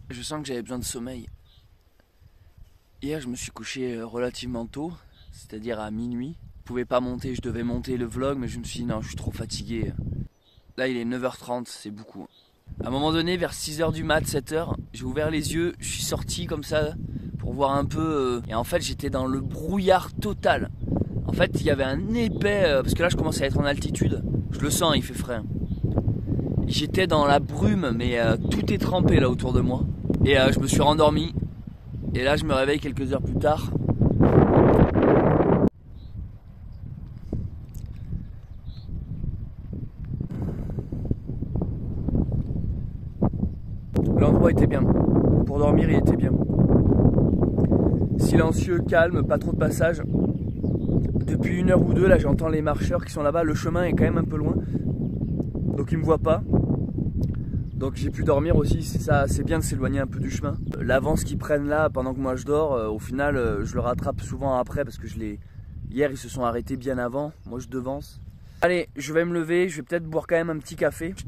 Je sens que j'avais besoin de sommeil. Hier, je me suis couché relativement tôt, c'est-à-dire à minuit. Je pouvais pas monter, je devais monter le vlog, mais je me suis dit non, je suis trop fatigué. Là, il est 9h30, c'est beaucoup. À un moment donné, vers 6h du mat, 7h, j'ai ouvert les yeux, je suis sorti comme ça pour voir un peu. Et en fait, j'étais dans le brouillard total. En fait, il y avait un épais, parce que là, je commence à être en altitude. Je le sens, il fait frais. J'étais dans la brume, mais tout est trempé là autour de moi. Et je me suis rendormi. Et là, je me réveille quelques heures plus tard. L'endroit était bien. Pour dormir, il était bien. Silencieux, calme, pas trop de passages. Depuis 1 heure ou 2, là, j'entends les marcheurs qui sont là-bas. Le chemin est quand même un peu loin. Donc, ils me voient pas. Donc j'ai pu dormir aussi, c'est bien de s'éloigner un peu du chemin. L'avance qu'ils prennent là pendant que moi je dors, au final je le rattrape souvent après parce que hier ils se sont arrêtés bien avant, moi je devance. Allez, je vais me lever, je vais peut-être boire quand même un petit café. Je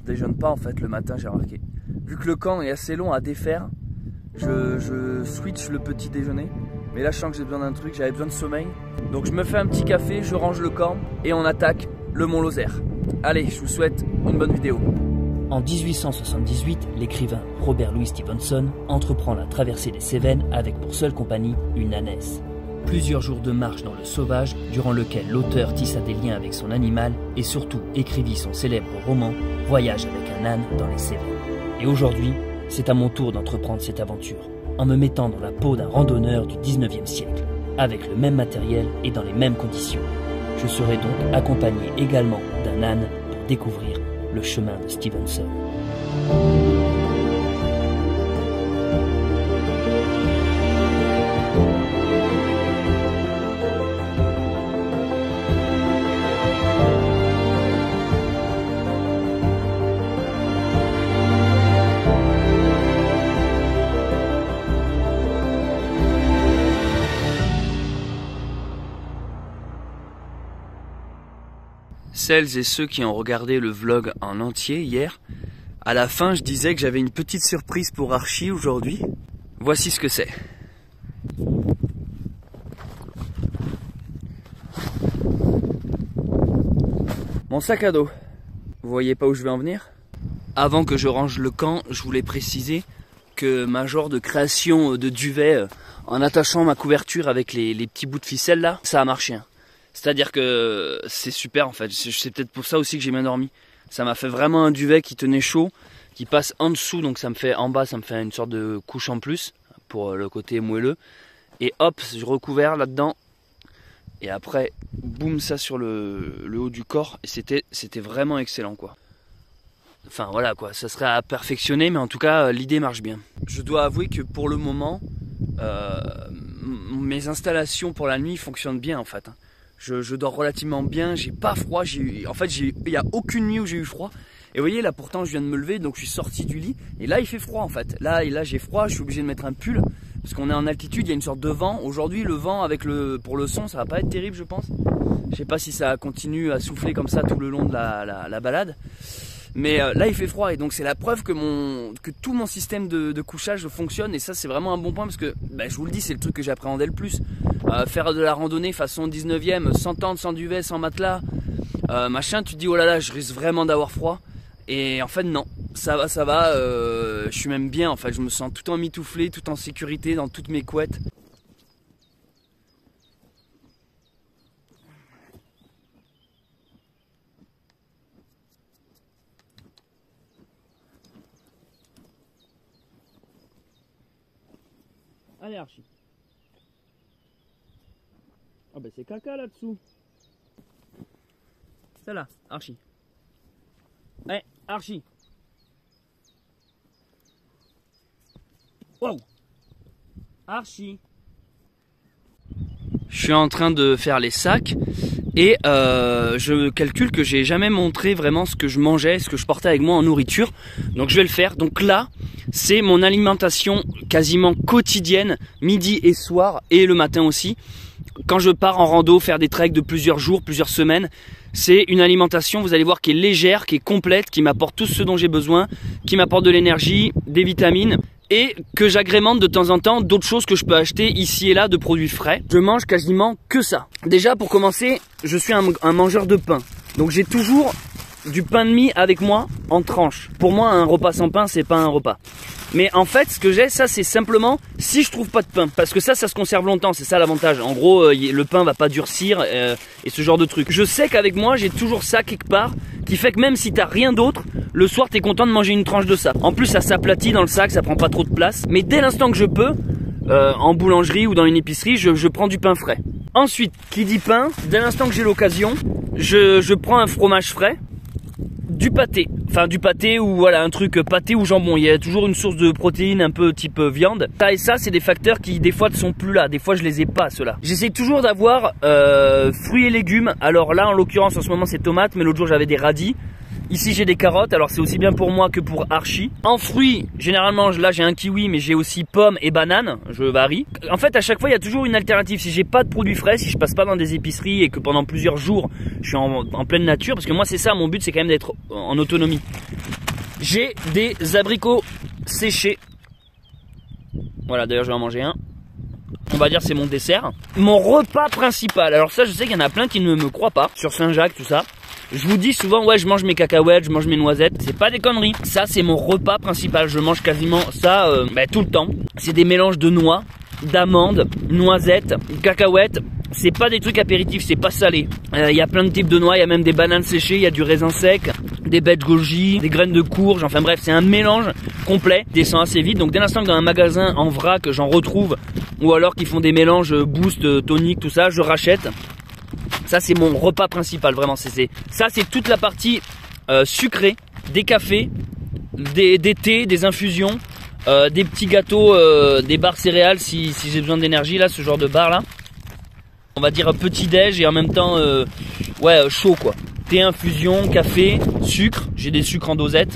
déjeune pas en fait le matin, j'ai remarqué. Vu que le camp est assez long à défaire, je switch le petit déjeuner. Mais là je sens que j'ai besoin d'un truc, j'avais besoin de sommeil. Donc je me fais un petit café, je range le camp et on attaque le Mont Lozère. Allez, je vous souhaite une bonne vidéo. En 1878, l'écrivain Robert Louis Stevenson entreprend la traversée des Cévennes avec pour seule compagnie une ânesse. Plusieurs jours de marche dans le sauvage, durant lequel l'auteur tissa des liens avec son animal et surtout écrivit son célèbre roman Voyage avec un âne dans les Cévennes. Et aujourd'hui, c'est à mon tour d'entreprendre cette aventure, en me mettant dans la peau d'un randonneur du 19e siècle, avec le même matériel et dans les mêmes conditions. Je serai donc accompagné également d'un âne pour découvrir le chemin de Stevenson. Celles et ceux qui ont regardé le vlog en entier hier, à la fin je disais que j'avais une petite surprise pour Archie aujourd'hui. Voici ce que c'est. Mon sac à dos. Vous voyez pas où je vais en venir? Avant que je range le camp, je voulais préciser que ma genre de création de duvet en attachant ma couverture avec les petits bouts de ficelle là, ça a marché. C'est-à-dire que c'est super en fait, c'est peut-être pour ça aussi que j'ai bien dormi. Ça m'a fait vraiment un duvet qui tenait chaud, qui passe en dessous, donc ça me fait en bas, ça me fait une sorte de couche en plus pour le côté moelleux. Et hop, je recouvert là-dedans. Et après, boum, ça sur le haut du corps. Et c'était vraiment excellent quoi. Enfin voilà quoi, ça serait à perfectionner, mais en tout cas l'idée marche bien. Je dois avouer que pour le moment, mes installations pour la nuit fonctionnent bien en fait. Je dors relativement bien, j'ai pas froid, il n'y a aucune nuit où j'ai eu froid. Et vous voyez là pourtant je viens de me lever, donc je suis sorti du lit et là il fait froid en fait. Là j'ai froid, je suis obligé de mettre un pull parce qu'on est en altitude, il y a une sorte de vent. Aujourd'hui le vent pour le son ça va pas être terrible je pense. Je sais pas si ça continue à souffler comme ça tout le long de la balade. Mais là il fait froid et donc c'est la preuve que tout mon système de couchage fonctionne et ça c'est vraiment un bon point parce que je vous le dis c'est le truc que j'appréhendais le plus. Faire de la randonnée façon 19e, sans tente, sans duvet, sans matelas, machin, tu te dis oh là là je risque vraiment d'avoir froid et en fait non, ça va, je suis même bien en fait, je me sens tout en mitouflé, tout en sécurité dans toutes mes couettes. Allez Archie. Ah bah c'est caca là-dessous. C'est là, Archie. Ouais, Archie. Wow. Archie. Je suis en train de faire les sacs et je calcule que j'ai jamais montré vraiment ce que je mangeais, ce que je portais avec moi en nourriture. Donc je vais le faire. Donc là, c'est mon alimentation quasiment quotidienne, midi et soir et le matin aussi. Quand je pars en rando, faire des treks de plusieurs jours, plusieurs semaines, C'est une alimentation, vous allez voir, qui est légère, qui est complète, qui m'apporte tout ce dont j'ai besoin, qui m'apporte de l'énergie, des vitamines et que j'agrémente de temps en temps d'autres choses que je peux acheter ici et là de produits frais. Je mange quasiment que ça. Déjà pour commencer, je suis un mangeur de pain. Donc j'ai toujours du pain de mie avec moi en tranche. Pour moi, un repas sans pain, c'est pas un repas. Mais en fait, ce que j'ai, ça c'est simplement si je trouve pas de pain. Parce que ça se conserve longtemps, c'est ça l'avantage. En gros, le pain va pas durcir et ce genre de truc. Je sais qu'avec moi, j'ai toujours ça quelque part qui fait que même si t'as rien d'autre, le soir t'es content de manger une tranche de ça. En plus, ça s'aplatit dans le sac, ça prend pas trop de place. Mais dès l'instant que je peux, en boulangerie ou dans une épicerie, je prends du pain frais. Ensuite, qui dit pain, dès l'instant que j'ai l'occasion, je prends un fromage frais. Du pâté, enfin du pâté ou voilà un truc pâté ou jambon, il y a toujours une source de protéines un peu type viande. Ça et ça c'est des facteurs qui des fois ne sont plus là, des fois je les ai pas ceux-là. J'essaie toujours d'avoir fruits et légumes, alors là en l'occurrence en ce moment c'est tomates, mais l'autre jour j'avais des radis. Ici j'ai des carottes, alors c'est aussi bien pour moi que pour Archie. En fruits, généralement là j'ai un kiwi mais j'ai aussi pommes et bananes, je varie. En fait à chaque fois il y a toujours une alternative. Si j'ai pas de produits frais, si je passe pas dans des épiceries et que pendant plusieurs jours je suis en pleine nature, parce que moi c'est ça, mon but c'est quand même d'être en autonomie. J'ai des abricots séchés. Voilà, d'ailleurs je vais en manger un. On va dire c'est mon dessert. Mon repas principal, alors ça je sais qu'il y en a plein qui ne me croient pas, sur Saint-Jacques tout ça. Je vous dis souvent, ouais, je mange mes cacahuètes, je mange mes noisettes. C'est pas des conneries. Ça, c'est mon repas principal. Je mange quasiment ça tout le temps. C'est des mélanges de noix, d'amandes, noisettes, cacahuètes. C'est pas des trucs apéritifs, c'est pas salé. Il y a plein de types de noix, il y a même des bananes séchées, il y a du raisin sec, des baies de goji, des graines de courge. Enfin bref, c'est un mélange complet. Il descend assez vite. Donc dès l'instant que dans un magasin en vrac, j'en retrouve, ou alors qu'ils font des mélanges boost, tonique, tout ça, je rachète. Ça c'est mon repas principal, vraiment. Ça c'est toute la partie sucrée, des cafés, des thés, des infusions, des petits gâteaux, des barres céréales si j'ai besoin d'énergie, là, ce genre de barres là. On va dire petit déj et en même temps chaud quoi. Thé, infusion, café, sucre, j'ai des sucres en dosette.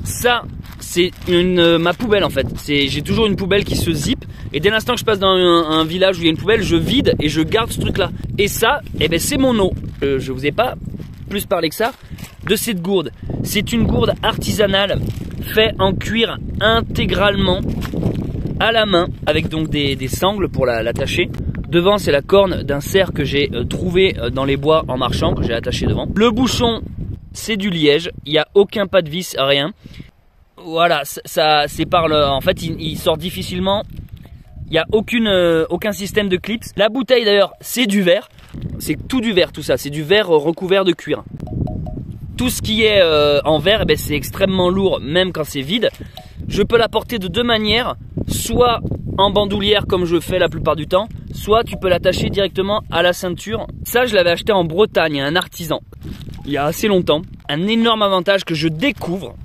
Ça c'est ma poubelle en fait. J'ai toujours une poubelle qui se zip. Et dès l'instant que je passe dans un village où il y a une poubelle, je vide et je garde ce truc là. Et ça, c'est mon eau. Je vous ai pas plus parlé que ça de cette gourde. C'est une gourde artisanale faite en cuir intégralement à la main avec donc des sangles pour l'attacher. Devant c'est la corne d'un cerf que j'ai trouvé dans les bois en marchant, que j'ai attaché devant. Le bouchon c'est du liège, il n'y a aucun pas de vis, rien. Voilà, ça c'est par le... En fait il sort difficilement. Il n'y a aucun système de clips. La bouteille d'ailleurs c'est du verre. C'est tout du verre tout ça. C'est du verre recouvert de cuir. Tout ce qui est en verre c'est extrêmement lourd même quand c'est vide. Je peux la porter de deux manières. Soit en bandoulière comme je fais la plupart du temps. Soit tu peux l'attacher directement à la ceinture. Ça je l'avais acheté en Bretagne à un artisan. Il y a assez longtemps. Un énorme avantage que je découvre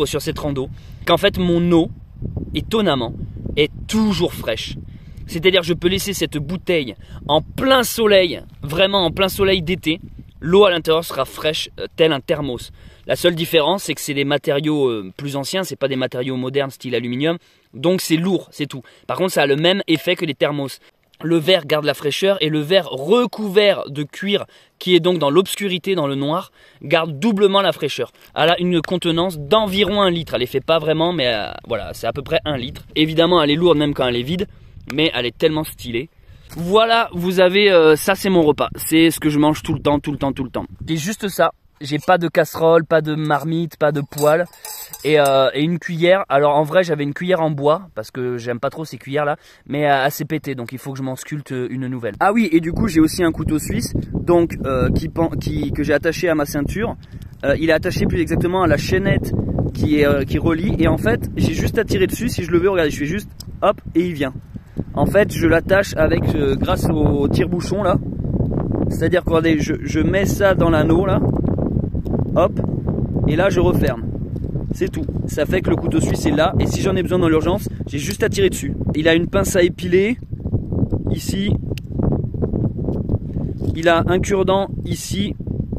sur cette rando. Qu'en fait mon eau, étonnamment, est toujours fraîche. C'est-à-dire je peux laisser cette bouteille en plein soleil, vraiment en plein soleil d'été. L'eau à l'intérieur sera fraîche tel un thermos. La seule différence c'est que c'est des matériaux plus anciens, c'est pas des matériaux modernes style aluminium. Donc c'est lourd, c'est tout. Par contre ça a le même effet que les thermos. Le verre garde la fraîcheur et le verre recouvert de cuir qui est donc dans l'obscurité, dans le noir, garde doublement la fraîcheur. Elle a une contenance d'environ 1 litre. Elle ne fait pas vraiment, mais voilà, c'est à peu près 1 litre. Évidemment, elle est lourde même quand elle est vide, mais elle est tellement stylée. Voilà, vous avez, ça c'est mon repas. C'est ce que je mange tout le temps. C'est juste ça. J'ai pas de casserole, pas de marmite, pas de poêle et une cuillère. Alors en vrai j'avais une cuillère en bois parce que j'aime pas trop ces cuillères là, mais assez pété, donc il faut que je m'en sculpte une nouvelle. Ah oui, et du coup j'ai aussi un couteau suisse donc que j'ai attaché à ma ceinture. Il est attaché plus exactement à la chaînette qui relie et en fait j'ai juste à tirer dessus. Si je le veux, regardez, je fais juste hop et il vient. En fait je l'attache avec grâce au tire-bouchon là. C'est-à-dire que regardez, je mets ça dans l'anneau là. Hop, et là je referme. C'est tout. Ça fait que le couteau suisse est là. Et si j'en ai besoin dans l'urgence, j'ai juste à tirer dessus. Il a une pince à épiler. Ici. Il a un cure-dent ici.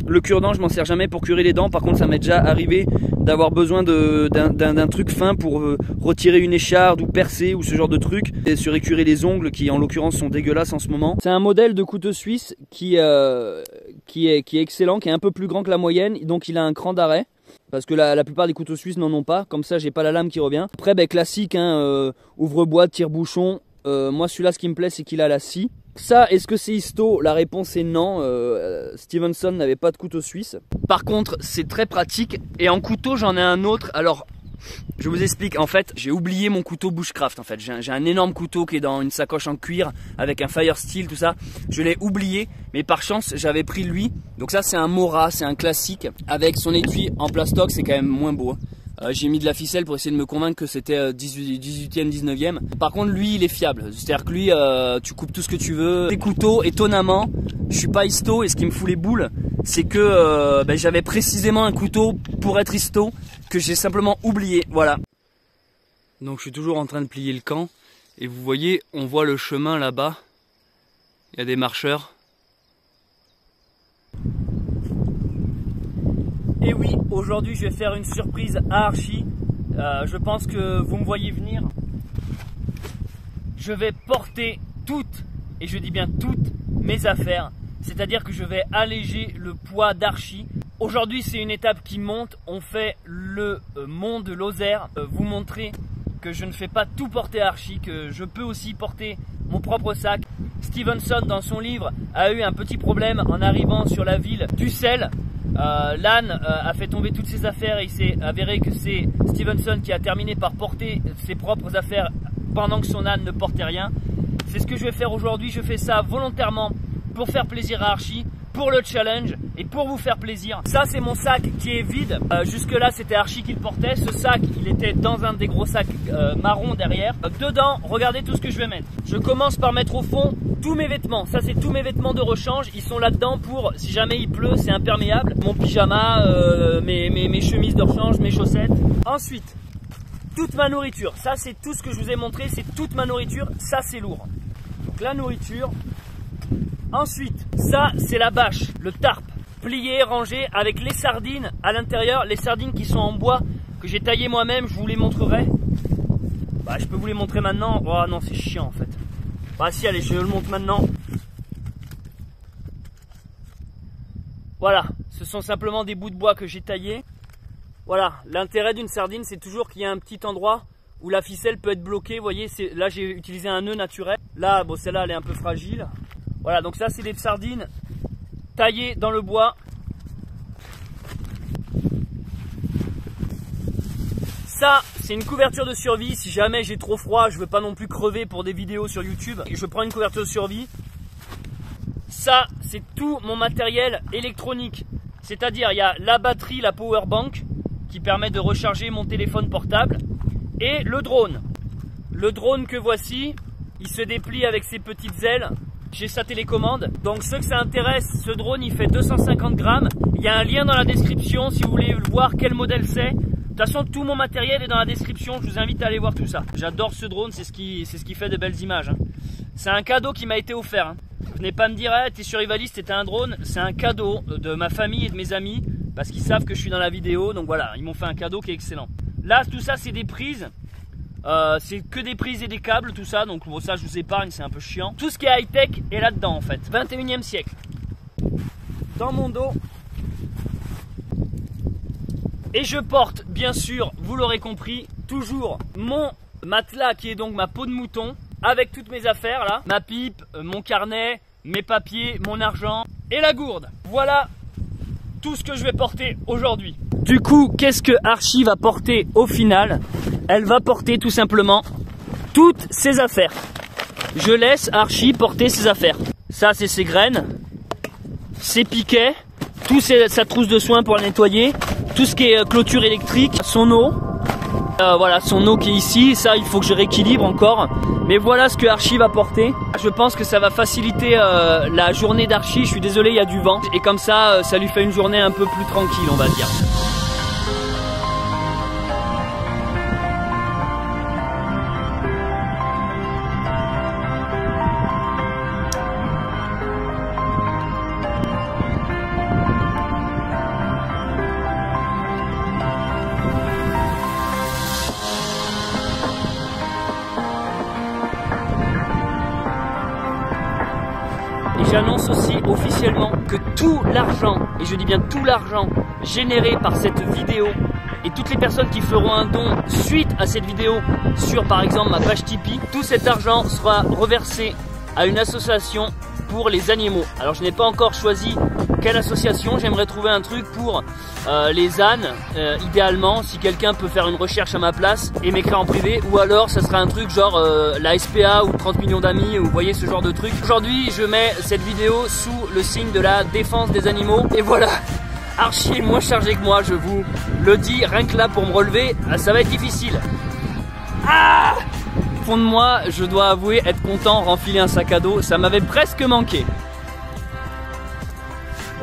Le cure-dent, je m'en sers jamais pour curer les dents. Par contre, ça m'est déjà arrivé d'avoir besoin d'un truc fin pour retirer une écharde ou percer ou ce genre de truc. Et sur écurer les ongles qui en l'occurrence sont dégueulasses en ce moment. C'est un modèle de couteau suisse qui qui est excellent, qui est un peu plus grand que la moyenne, donc il a un cran d'arrêt. Parce que la plupart des couteaux suisses n'en ont pas, comme ça j'ai pas la lame qui revient. Après ben, classique, hein, ouvre-boîte, tire-bouchon. Moi celui-là ce qui me plaît c'est qu'il a la scie. Ça, est-ce que c'est histo? La réponse est non. Stevenson n'avait pas de couteau suisse. Par contre c'est très pratique. Et en couteau j'en ai un autre. Alors je vous explique, en fait j'ai oublié mon couteau bushcraft en fait. J'ai un énorme couteau qui est dans une sacoche en cuir avec un fire steel, tout ça. Je l'ai oublié, mais par chance j'avais pris lui. Donc ça c'est un Mora, c'est un classique. Avec son étui en plastoc, c'est quand même moins beau. J'ai mis de la ficelle pour essayer de me convaincre que c'était 18e, 19e. Par contre lui il est fiable, c'est-à-dire que lui tu coupes tout ce que tu veux. Les couteaux, étonnamment, je suis pas histo et ce qui me fout les boules, c'est que ben, j'avais précisément un couteau pour être histo que j'ai simplement oublié, voilà. Donc je suis toujours en train de plier le camp et vous voyez, on voit le chemin là-bas, il y a des marcheurs. Et oui, aujourd'hui je vais faire une surprise à Archie. Je pense que vous me voyez venir. Je vais porter toutes, et je dis bien toutes, mes affaires. C'est-à-dire que je vais alléger le poids d'Archie. Aujourd'hui c'est une étape qui monte. On fait le mont de Lozère. Vous montrer que je ne fais pas tout porter à Archie, que je peux aussi porter mon propre sac. Stevenson dans son livre a eu un petit problème en arrivant sur la ville d'Ussel. L'âne a fait tomber toutes ses affaires et il s'est avéré que c'est Stevenson qui a terminé par porter ses propres affaires pendant que son âne ne portait rien. C'est ce que je vais faire aujourd'hui. Je fais ça volontairement pour faire plaisir à Archie, pour le challenge et pour vous faire plaisir. Ça c'est mon sac qui est vide. Jusque là c'était Archie qui le portait. Ce sac il était dans un des gros sacs marron derrière. Dedans regardez tout ce que je vais mettre. Je commence par mettre au fond tous mes vêtements. Ça c'est tous mes vêtements de rechange. Ils sont là-dedans pour si jamais il pleut c'est imperméable. Mon pyjama, mes chemises de rechange, mes chaussettes. Ensuite toute ma nourriture. Ça c'est tout ce que je vous ai montré. C'est toute ma nourriture. Ça c'est lourd. Donc la nourriture. Ensuite, ça c'est la bâche, le tarp, plié, rangé avec les sardines à l'intérieur, les sardines qui sont en bois, que j'ai taillé moi-même, je vous les montrerai. Bah je peux vous les montrer maintenant, oh non c'est chiant en fait. Bah si allez je le montre maintenant. Voilà, ce sont simplement des bouts de bois que j'ai taillés. Voilà, l'intérêt d'une sardine c'est toujours qu'il y a un petit endroit où la ficelle peut être bloquée, vous voyez, là j'ai utilisé un nœud naturel. Là, bon celle-là elle est un peu fragile. Voilà, donc ça c'est des sardines taillées dans le bois. Ça, c'est une couverture de survie. Si jamais j'ai trop froid, je veux pas non plus crever pour des vidéos sur YouTube. Et je prends une couverture de survie. Ça, c'est tout mon matériel électronique. C'est-à-dire, il y a la batterie, la power bank, qui permet de recharger mon téléphone portable. Et le drone. Le drone que voici, il se déplie avec ses petites ailes. J'ai sa télécommande, donc ceux que ça intéresse, ce drone il fait 250 grammes. Il y a un lien dans la description si vous voulez voir quel modèle c'est. De toute façon tout mon matériel est dans la description, je vous invite à aller voir tout ça. J'adore ce drone, c'est ce qui fait de belles images. Hein. C'est un cadeau qui m'a été offert. Hein. Venez pas me dire hey, t'es survivaliste et t'as un drone, c'est un cadeau de ma famille et de mes amis parce qu'ils savent que je suis dans la vidéo, donc voilà, ils m'ont fait un cadeau qui est excellent. Là tout ça c'est des prises. C'est que des prises et des câbles, tout ça, donc bon, ça je vous épargne, c'est un peu chiant. Tout ce qui est high-tech est là-dedans en fait, 21e siècle. Dans mon dos. Et je porte, bien sûr, vous l'aurez compris, toujours mon matelas qui est donc ma peau de mouton, avec toutes mes affaires là, ma pipe, mon carnet, mes papiers, mon argent et la gourde. Voilà tout ce que je vais porter aujourd'hui. Du coup, qu'est-ce que Archie va porter au final? Elle va porter tout simplement toutes ses affaires. Je laisse Archie porter ses affaires. Ça c'est ses graines, ses piquets, sa trousse de soins pour la nettoyer, tout ce qui est clôture électrique, son eau. Voilà, son eau qui est ici, ça il faut que je rééquilibre encore. Mais voilà ce que Archie va porter. Je pense que ça va faciliter la journée d'Archie. Je suis désolé, il y a du vent. Et comme ça, ça lui fait une journée un peu plus tranquille, on va dire. j'annonce aussi officiellement que tout l'argent, et je dis bien tout l'argent généré par cette vidéo et toutes les personnes qui feront un don suite à cette vidéo sur par exemple ma page Tipeee, tout cet argent sera reversé à une association pour les animaux. Alors je n'ai pas encore choisi quelle association, j'aimerais trouver un truc pour les ânes, idéalement, si quelqu'un peut faire une recherche à ma place et m'écrire en privé, ou alors ça sera un truc genre la SPA ou 30 millions d'amis, ou vous voyez ce genre de truc. Aujourd'hui je mets cette vidéo sous le signe de la défense des animaux, et voilà, Archie est moins chargé que moi, je vous le dis, rien que là pour me relever, ça va être difficile. Ah! Au fond de moi, je dois avouer être content, renfiler un sac à dos, ça m'avait presque manqué.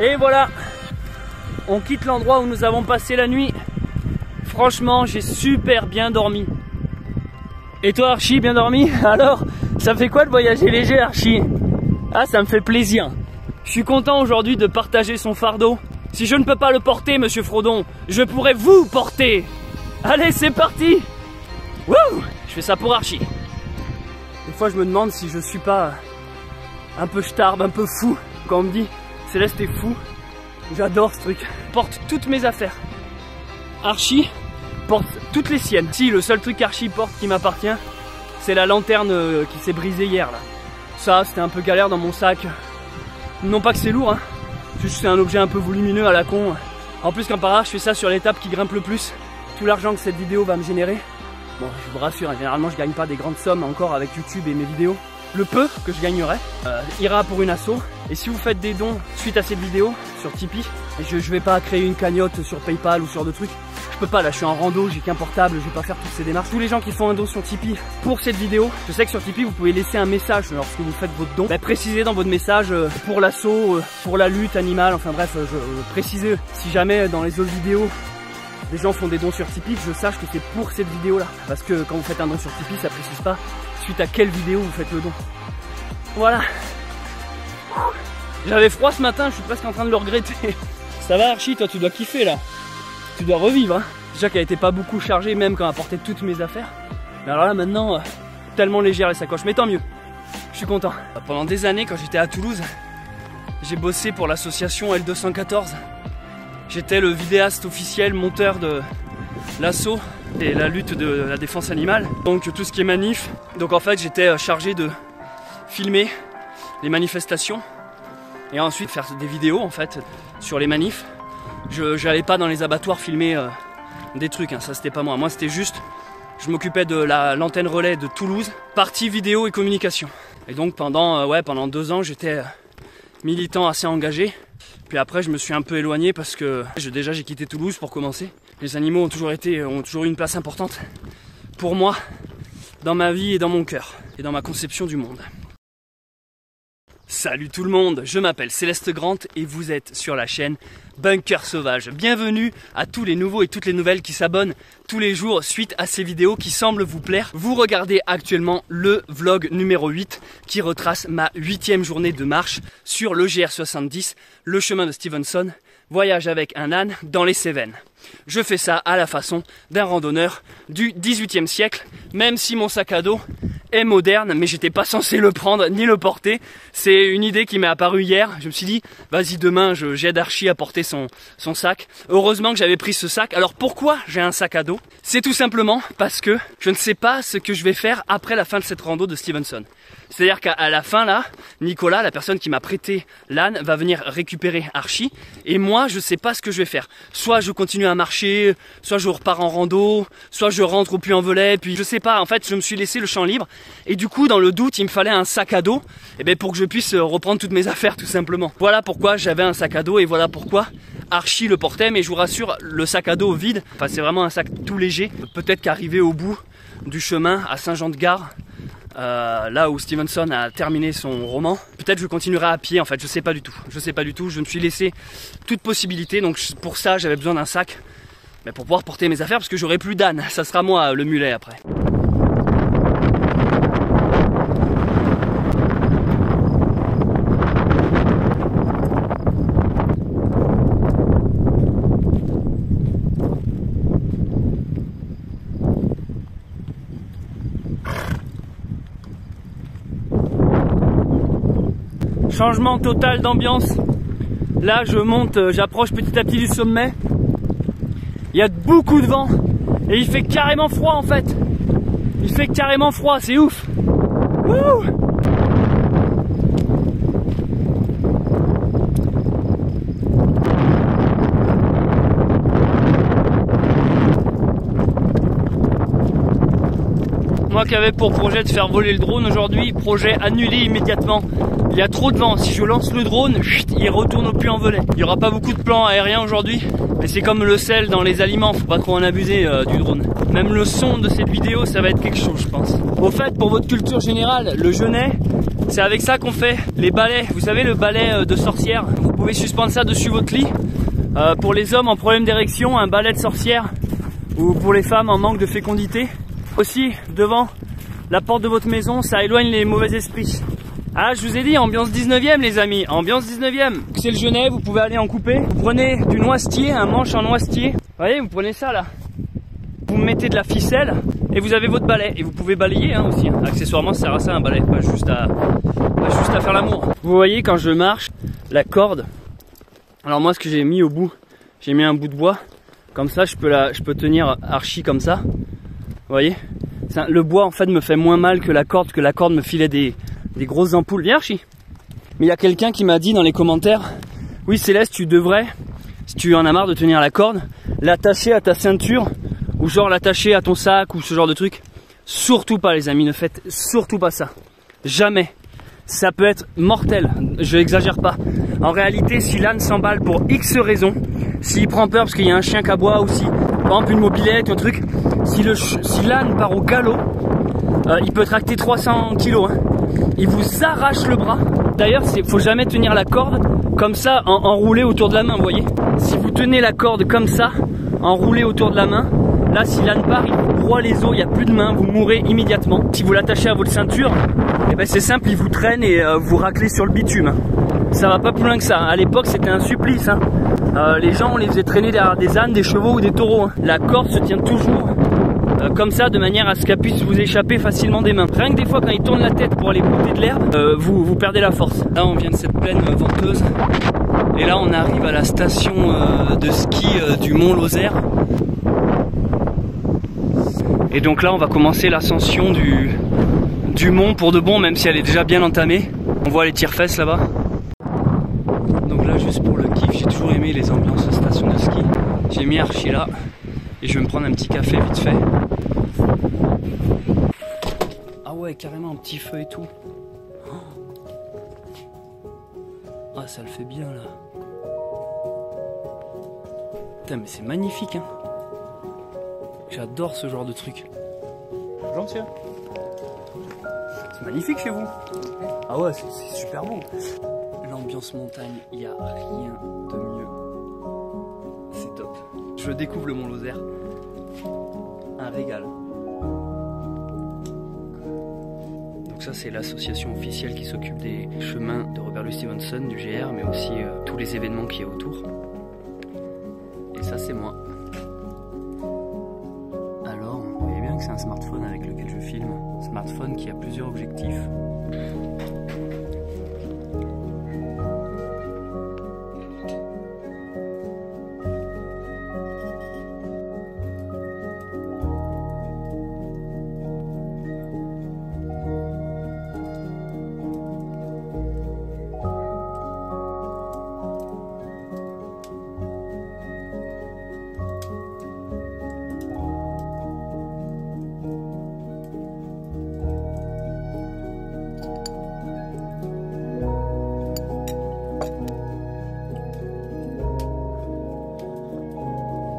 Et voilà, on quitte l'endroit où nous avons passé la nuit. Franchement, j'ai super bien dormi. Et toi Archie, bien dormi? Alors, ça fait quoi de voyager léger Archie? Ah, ça me fait plaisir. Je suis content aujourd'hui de partager son fardeau. Si je ne peux pas le porter, monsieur Frodon, je pourrais vous porter. Allez, c'est parti. Wouh! Je fais ça pour Archie. Des fois je me demande si je suis pas un peu starbe, un peu fou. Quand on me dit Céleste est fou, j'adore ce truc. Porte toutes mes affaires. Archie porte toutes les siennes. Si, le seul truc qu'Archie porte qui m'appartient, c'est la lanterne qui s'est brisée hier là. Ça, c'était un peu galère dans mon sac. Non pas que c'est lourd, hein. C'est un objet un peu volumineux à la con. En plus, quand par hasard je fais ça sur l'étape qui grimpe le plus, tout l'argent que cette vidéo va me générer, bon, je vous rassure, généralement je gagne pas des grandes sommes encore avec YouTube et mes vidéos. Le peu que je gagnerai ira pour une asso. Et si vous faites des dons suite à cette vidéo sur Tipeee, je vais pas créer une cagnotte sur PayPal ou sur d'autres trucs. Je peux pas, là je suis en rando, j'ai qu'un portable, je vais pas faire toutes ces démarches. Tous les gens qui font un don sur Tipeee pour cette vidéo, je sais que sur Tipeee vous pouvez laisser un message lorsque vous faites votre don. Précisez dans votre message pour l'asso, pour la lutte animale, enfin bref, précisez si jamais dans les autres vidéos les gens font des dons sur Tipeee, que je sache que c'est pour cette vidéo là. Parce que quand vous faites un don sur Tipeee, ça précise pas suite à quelle vidéo vous faites le don. Voilà. J'avais froid ce matin, je suis presque en train de le regretter. Ça va Archie, toi tu dois kiffer là. Tu dois revivre hein. Déjà qu'elle était pas beaucoup chargée même quand elle apportait toutes mes affaires. Mais alors là maintenant, tellement légère les sacoches, mais tant mieux. Je suis content. Pendant des années quand j'étais à Toulouse, j'ai bossé pour l'association L214. J'étais le vidéaste officiel, monteur de l'assaut et la lutte de la défense animale. Donc tout ce qui est manif. Donc en fait j'étais chargé de filmer les manifestations et ensuite faire des vidéos en fait sur les manifs. Je n'allais pas dans les abattoirs filmer des trucs, hein, ça c'était pas moi. Moi c'était juste, je m'occupais de l'antenne relais de Toulouse, partie vidéo et communication. Et donc pendant 2 ans j'étais militant assez engagé. Puis après je me suis un peu éloigné parce que déjà j'ai quitté Toulouse pour commencer. Les animaux ont toujours eu une place importante pour moi dans ma vie et dans mon cœur et dans ma conception du monde. Salut tout le monde, je m'appelle Céleste Grant et vous êtes sur la chaîne Bunker Sauvage. Bienvenue à tous les nouveaux et toutes les nouvelles qui s'abonnent tous les jours suite à ces vidéos qui semblent vous plaire. Vous regardez actuellement le vlog numéro 8 qui retrace ma 8e journée de marche sur le GR70, le chemin de Stevenson, voyage avec un âne dans les Cévennes. Je fais ça à la façon d'un randonneur du 18e siècle, même si mon sac à dos est moderne, mais j'étais pas censé le prendre ni le porter. C'est une idée qui m'est apparue hier. Je me suis dit, vas-y demain j'aide Archie à porter son sac. Heureusement que j'avais pris ce sac. Alors pourquoi j'ai un sac à dos? C'est tout simplement parce que je ne sais pas ce que je vais faire après la fin de cette rando de Stevenson. C'est-à-dire qu'à la fin là, Nicolas, la personne qui m'a prêté l'âne, va venir récupérer Archie. Et moi, je sais pas ce que je vais faire. Soit je continue à marcher, soit je repars en rando, soit je rentre au Puy-en-Velay. Puis je sais pas, en fait, je me suis laissé le champ libre. Et du coup, dans le doute, il me fallait un sac à dos, pour que je puisse reprendre toutes mes affaires tout simplement. Voilà pourquoi j'avais un sac à dos et voilà pourquoi Archie le portait. Mais je vous rassure, le sac à dos vide, enfin c'est vraiment un sac tout léger. Peut-être qu'arrivé au bout du chemin à Saint-Jean-de-Gare, là où Stevenson a terminé son roman, peut-être je continuerai à pied. En fait je sais pas du tout, je me suis laissé toute possibilité. Donc pour ça j'avais besoin d'un sac pour pouvoir porter mes affaires, parce que j'aurai plus d'âne, ça sera moi le mulet après. Changement total d'ambiance. Là je monte, j'approche petit à petit du sommet. Il y a beaucoup de vent et il fait carrément froid en fait. Il fait carrément froid, c'est ouf. Wouh! Moi qui avais pour projet de faire voler le drone aujourd'hui, projet annulé immédiatement. Il y a trop de vent, si je lance le drone, il retourne au puits en volet. Il n'y aura pas beaucoup de plans aériens aujourd'hui, mais c'est comme le sel dans les aliments, faut pas trop en abuser du drone. Même le son de cette vidéo, ça va être quelque chose je pense. Au fait, pour votre culture générale, le genêt, c'est avec ça qu'on fait les balais. Vous savez, le balai de sorcière, vous pouvez suspendre ça dessus votre lit. Pour les hommes en problème d'érection, un balai de sorcière, ou pour les femmes en manque de fécondité. Aussi, devant la porte de votre maison, ça éloigne les mauvais esprits. Ah, je vous ai dit, ambiance 19e les amis, ambiance 19e. C'est le genêt, vous pouvez aller en couper. Vous prenez du noisetier, un manche en noisetier. Vous voyez, vous prenez ça là. Vous mettez de la ficelle et vous avez votre balai. Et vous pouvez balayer hein, aussi. Accessoirement, ça sert à ça un balai, pas juste à faire l'amour. Vous voyez, quand je marche, la corde. Alors moi, ce que j'ai mis au bout, j'ai mis un bout de bois. Comme ça, je peux tenir archi comme ça. Vous voyez, le bois en fait me fait moins mal que la corde me filait des grosses ampoules. Viens Archie. Mais il y a quelqu'un qui m'a dit dans les commentaires, oui Céleste, tu devrais, si tu en as marre de tenir la corde, l'attacher à ta ceinture ou genre l'attacher à ton sac ou ce genre de truc. Surtout pas les amis, ne faites surtout pas ça. Jamais. Ça peut être mortel, je n'exagère pas. En réalité, si l'âne s'emballe pour X raisons, s'il prend peur parce qu'il y a un chien qui aboie ou si, par exemple une mobilette ou un truc, si l'âne part au galop, il peut tracter 300 kg. Hein. Il vous arrache le bras. D'ailleurs, faut jamais tenir la corde comme ça, enroulée autour de la main, vous voyez. Si vous tenez la corde comme ça, enroulée autour de la main, là, si l'âne part, il vous broie les os, il n'y a plus de main, vous mourrez immédiatement. Si vous l'attachez à votre ceinture, eh ben c'est simple, il vous traîne et vous raclez sur le bitume. Ça va pas plus loin que ça. À l'époque, c'était un supplice. Hein. Les gens, on les faisait traîner derrière des ânes, des chevaux ou des taureaux. Hein. La corde se tient toujours comme ça, de manière à ce qu'elle puisse vous échapper facilement des mains. Rien que des fois, quand il tourne la tête pour aller goûter de l'herbe, vous perdez la force. Là, on vient de cette plaine venteuse. Et là, on arrive à la station de ski du Mont Lozère. Et donc là, on va commencer l'ascension du mont pour de bon, même si elle est déjà bien entamée. On voit les tire-fesses là-bas. Donc là, juste pour le kiff, j'ai toujours aimé les ambiances de station de ski. J'ai mis Archie là et je vais me prendre un petit café vite fait. Ah ouais, carrément un petit feu et tout. Ah, ça le fait bien là. Putain, mais c'est magnifique hein. J'adore ce genre de truc. Bonjour monsieur. C'est magnifique chez vous. Ah ouais, c'est super beau. L'ambiance montagne, il n'y a rien de mieux. C'est top. Je découvre le Mont Lozère. Un régal. Donc ça c'est l'association officielle qui s'occupe des chemins de Robert Louis Stevenson, du GR, mais aussi tous les événements qu'il y a autour. Et ça c'est moi. Alors, vous voyez bien que c'est un smartphone avec lequel je filme. Smartphone qui a plusieurs objectifs.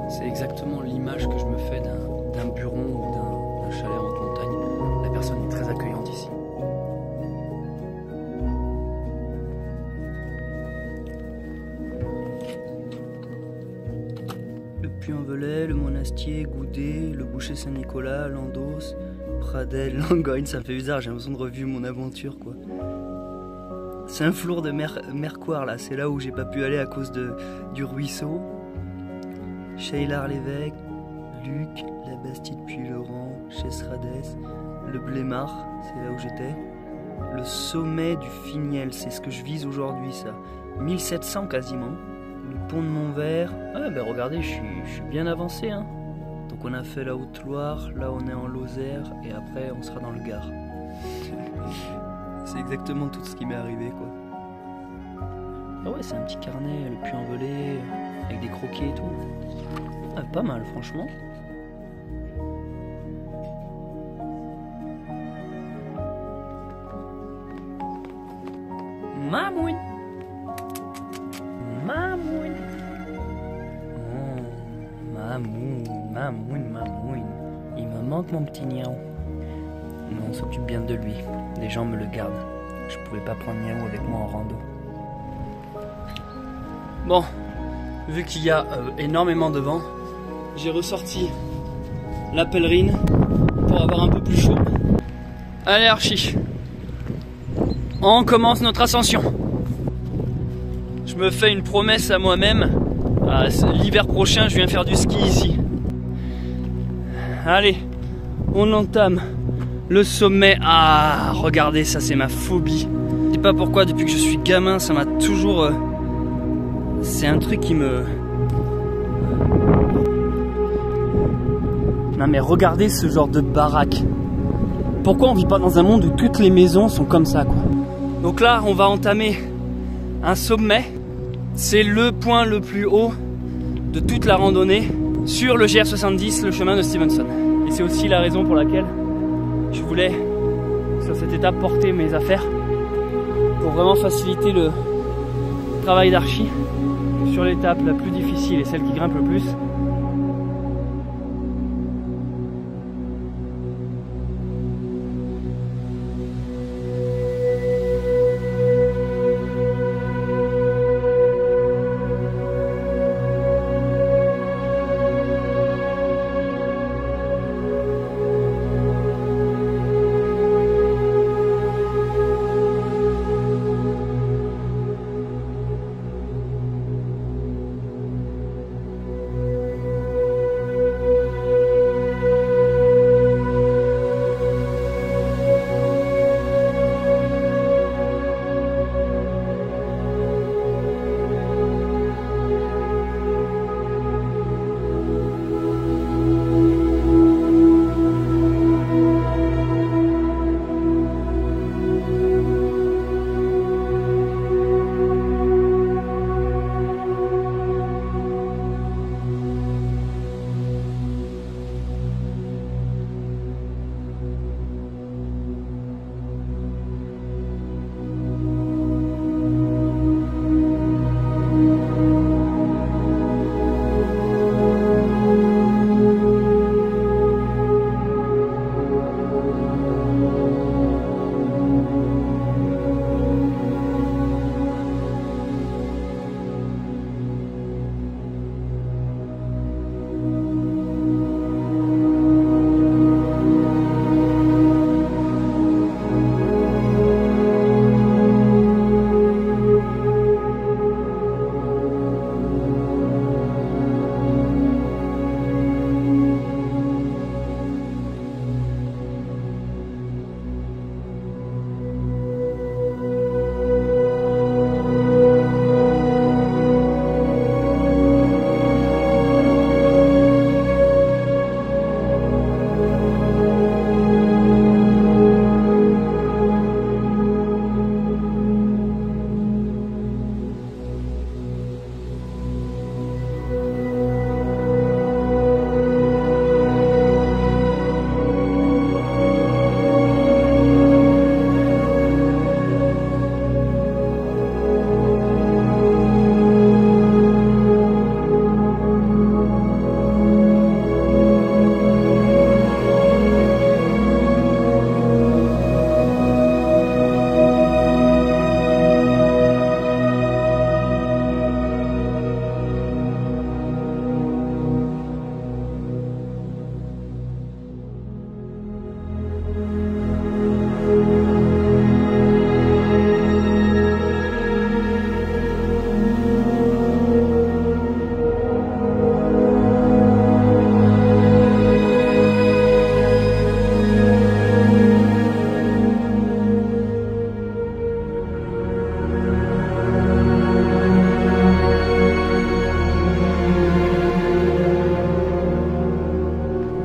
C'est exactement l'image que je me fais d'un buron ou d'un chalet en haute montagne. La personne est très accueillante ici. Le Puy-en-Velay, le Monastier, Goudet, le Boucher Saint-Nicolas, Landos, Pradel, Langogne, ça me fait bizarre, j'ai l'impression de revivre mon aventure quoi. Saint-Flour de Mercoire là, c'est là où j'ai pas pu aller à cause du ruisseau. Cheylard-l'Évêque, Luc, la Bastide Puy-Laurent, Chesserades, le Blémard, c'est là où j'étais. Le sommet du Finiel, c'est ce que je vise aujourd'hui, ça. 1700 quasiment. Le pont de Montvert. Ah ben regardez, je suis bien avancé, hein. Donc on a fait la Haute-Loire, là on est en Lozère, et après on sera dans le Gard. C'est exactement tout ce qui m'est arrivé, quoi. Ah ouais, c'est un petit carnet, le Puy-en-Velay, avec des croquis et tout. Ah, pas mal, franchement. Mamoun. Mamoun. Oh, Mamoun. Il me manque mon petit Niaou. Mais on s'occupe bien de lui. Les gens me le gardent. Je pouvais pas prendre Niaou avec moi en rando. Bon, vu qu'il y a énormément de vent, j'ai ressorti la pèlerine pour avoir un peu plus chaud. Allez Archie, on commence notre ascension. Je me fais une promesse à moi-même. L'hiver prochain, je viens faire du ski ici. Allez, on entame le sommet. Ah, regardez, ça c'est ma phobie. Je sais pas pourquoi, depuis que je suis gamin, ça m'a toujours... c'est un truc qui me... Non mais regardez ce genre de baraque. Pourquoi on vit pas dans un monde où toutes les maisons sont comme ça, quoi? Donc là, on va entamer un sommet. C'est le point le plus haut de toute la randonnée sur le GR70, le chemin de Stevenson. Et c'est aussi la raison pour laquelle je voulais, sur cette étape, porter mes affaires pour vraiment faciliter le travail d'Archie sur l'étape la plus difficile et celle qui grimpe le plus.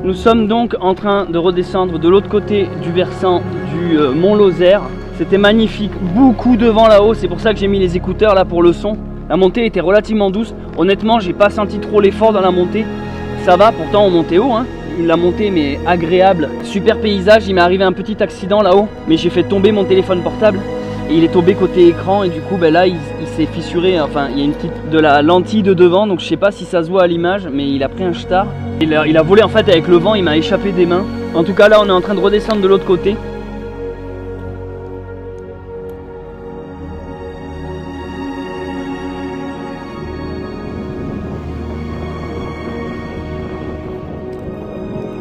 Nous sommes donc en train de redescendre de l'autre côté du versant du Mont Lozère. C'était magnifique, beaucoup de vent là-haut, c'est pour ça que j'ai mis les écouteurs là pour le son. La montée était relativement douce, honnêtement j'ai pas senti trop l'effort dans la montée. Ça va, pourtant on montait haut, hein. La montée mais agréable, super paysage. Il m'est arrivé un petit accident là-haut, mais j'ai fait tomber mon téléphone portable. Et il est tombé côté écran et du coup ben là il s'est fissuré, enfin il y a une petite de la lentille de devant, donc je sais pas si ça se voit à l'image, mais il a pris un star. Il a volé en fait avec le vent, il m'a échappé des mains. En tout cas là on est en train de redescendre de l'autre côté.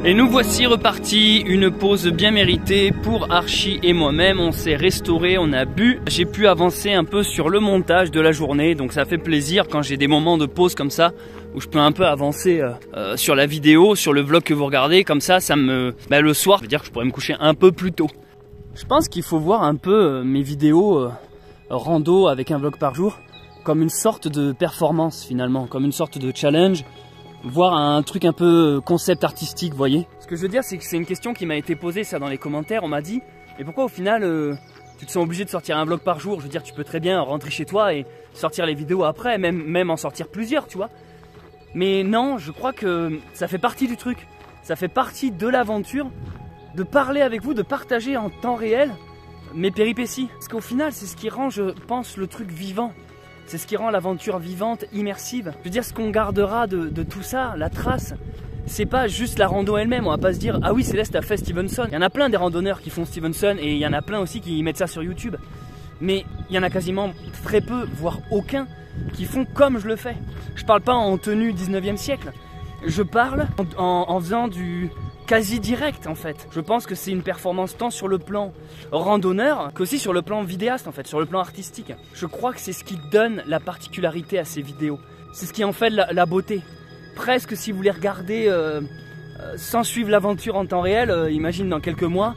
Et nous voici repartis, une pause bien méritée pour Archie et moi-même. On s'est restauré, on a bu. J'ai pu avancer un peu sur le montage de la journée, donc ça fait plaisir quand j'ai des moments de pause comme ça, où je peux un peu avancer sur la vidéo, sur le vlog que vous regardez. Comme ça, le soir, ça veut dire que je pourrais me coucher un peu plus tôt. Je pense qu'il faut voir un peu mes vidéos rando avec un vlog par jour comme une sorte de performance finalement, comme une sorte de challenge. Voir un truc un peu concept artistique, vous voyez. Ce que je veux dire, c'est que c'est une question qui m'a été posée ça dans les commentaires. On m'a dit, mais pourquoi au final tu te sens obligé de sortir un vlog par jour? Je veux dire, tu peux très bien rentrer chez toi et sortir les vidéos après, même en sortir plusieurs, tu vois. Mais non, je crois que ça fait partie du truc. Ça fait partie de l'aventure, de parler avec vous, de partager en temps réel mes péripéties. Parce qu'au final, c'est ce qui rend, je pense, le truc vivant. C'est ce qui rend l'aventure vivante, immersive. Je veux dire, ce qu'on gardera de tout ça, la trace, c'est pas juste la rando elle-même. On va pas se dire, ah oui, Céleste a fait Stevenson. Il y en a plein des randonneurs qui font Stevenson et il y en a plein aussi qui mettent ça sur YouTube. Mais il y en a quasiment très peu, voire aucun, qui font comme je le fais. Je parle pas en tenue 19e siècle. Je parle en faisant du quasi direct en fait. Je pense que c'est une performance tant sur le plan randonneur qu'aussi sur le plan vidéaste en fait, sur le plan artistique. Je crois que c'est ce qui donne la particularité à ces vidéos. C'est ce qui en fait la beauté. Presque si vous les regardez sans suivre l'aventure en temps réel, imagine dans quelques mois,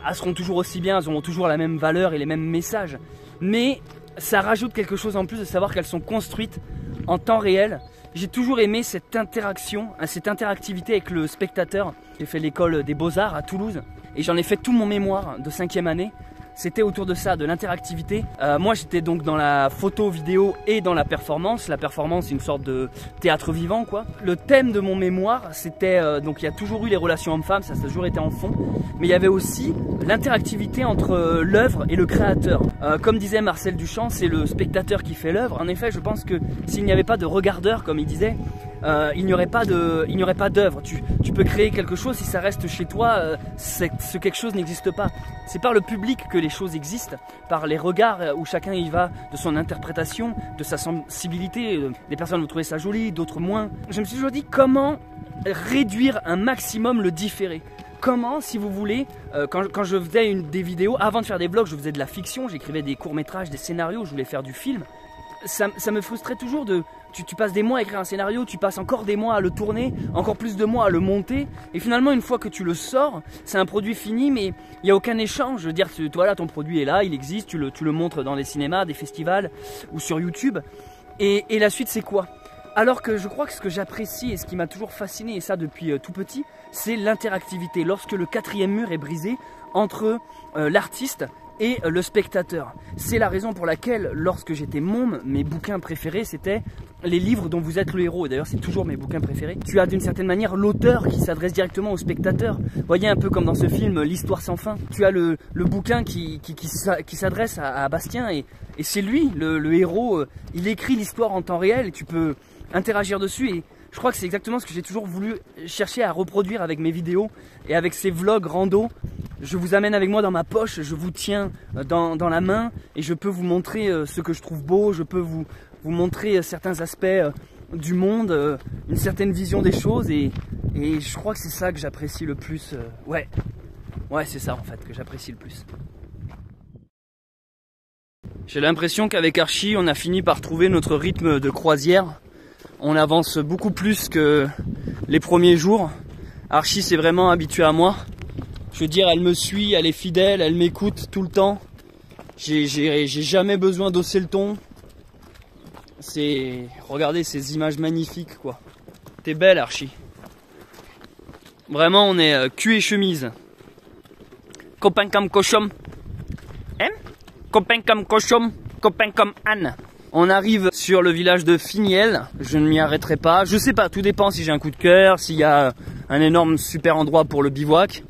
elles seront toujours aussi bien, elles auront toujours la même valeur et les mêmes messages. Mais ça rajoute quelque chose en plus de savoir qu'elles sont construites en temps réel. J'ai toujours aimé cette interaction, cette interactivité avec le spectateur. J'ai fait l'école des Beaux-Arts à Toulouse et j'en ai fait tout mon mémoire de 5e année. C'était autour de ça, de l'interactivité. Moi j'étais donc dans la photo, vidéo et dans la performance. La performance c'est une sorte de théâtre vivant quoi. Le thème de mon mémoire c'était, donc il y a toujours eu les relations hommes-femmes, ça a toujours été en fond. Mais il y avait aussi l'interactivité entre l'œuvre et le créateur. Comme disait Marcel Duchamp, c'est le spectateur qui fait l'œuvre. En effet je pense que s'il n'y avait pas de regardeur comme il disait, il n'y aurait pas d'œuvre. Tu peux créer quelque chose, si ça reste chez toi, ce quelque chose n'existe pas. C'est par le public que les choses existent, par les regards où chacun y va de son interprétation, de sa sensibilité. Des personnes vont trouver ça joli, d'autres moins. Je me suis toujours dit comment réduire un maximum le différé. Comment, si vous voulez, quand je faisais des vidéos, avant de faire des vlogs, je faisais de la fiction, j'écrivais des courts-métrages, des scénarios, je voulais faire du film. Ça me frustrait toujours de... Tu passes des mois à écrire un scénario, tu passes encore des mois à le tourner, encore plus de mois à le monter. Et finalement, une fois que tu le sors, c'est un produit fini, mais il n'y a aucun échange. Je veux dire, voilà, ton produit est là, il existe, tu le montres dans des cinémas, des festivals ou sur YouTube. Et la suite, c'est quoi? Alors que je crois que ce que j'apprécie et ce qui m'a toujours fasciné, et ça depuis tout petit, c'est l'interactivité. Lorsque le 4e mur est brisé entre l'artiste et le spectateur. C'est la raison pour laquelle, lorsque j'étais môme, mes bouquins préférés, c'était les livres dont vous êtes le héros. D'ailleurs, c'est toujours mes bouquins préférés. Tu as d'une certaine manière l'auteur qui s'adresse directement au spectateur. Vous voyez, un peu comme dans ce film, L'Histoire sans fin. Tu as le bouquin qui s'adresse à Bastien et c'est lui, le héros. Il écrit l'histoire en temps réel et tu peux interagir dessus. Et je crois que c'est exactement ce que j'ai toujours voulu chercher à reproduire avec mes vidéos et avec ces vlogs rando. Je vous amène avec moi dans ma poche, je vous tiens dans la main et je peux vous montrer ce que je trouve beau, je peux vous montrer certains aspects du monde, une certaine vision des choses et je crois que c'est ça que j'apprécie le plus. Ouais, c'est ça en fait que j'apprécie le plus. J'ai l'impression qu'avec Archie, on a fini par trouver notre rythme de croisière. On avance beaucoup plus que les premiers jours. Archie s'est vraiment habitué à moi. Je veux dire, elle me suit, elle est fidèle, elle m'écoute tout le temps. J'ai jamais besoin d'hausser le ton. Regardez ces images magnifiques quoi. T'es belle Archie. Vraiment, on est cul et chemise. Copain comme cochon. Hein? Copain comme cochon, copain comme Anne. On arrive sur le village de Finiel. Je ne m'y arrêterai pas. Je sais pas, tout dépend si j'ai un coup de cœur, s'il y a un énorme super endroit pour le bivouac.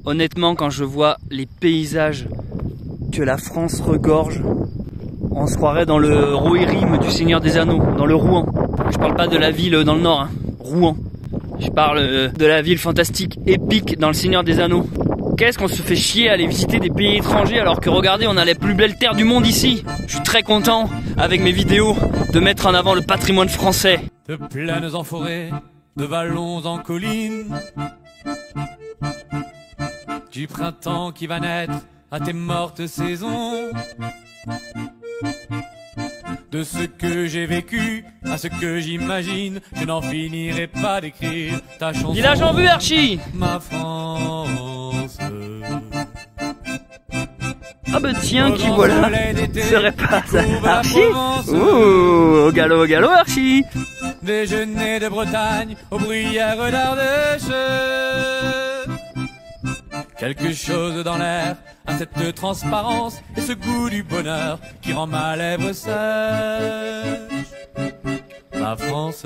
Honnêtement, quand je vois les paysages que la France regorge, on se croirait dans le Rohirrim du Seigneur des Anneaux, dans le Rouen. Je parle pas de la ville dans le nord, hein, Rouen. Je parle de la ville fantastique, épique dans le Seigneur des Anneaux. Qu'est-ce qu'on se fait chier à aller visiter des pays étrangers alors que regardez, on a les plus belles terres du monde ici. Je suis très content, avec mes vidéos, de mettre en avant le patrimoine français. De plaines en forêt, de vallons en collines, du printemps qui va naître à tes mortes saisons. De ce que j'ai vécu à ce que j'imagine, je n'en finirai pas d'écrire ta chanson. Village en vue, Archie. Ma France. Ah bah tiens, qui voilà, serait pas ça Archie? Ouh, au galop, Archie. Déjeuner de Bretagne, aux bruyères d'Ardèche. Quelque chose dans l'air a cette transparence et ce goût du bonheur qui rend ma lèvre sèche. La France,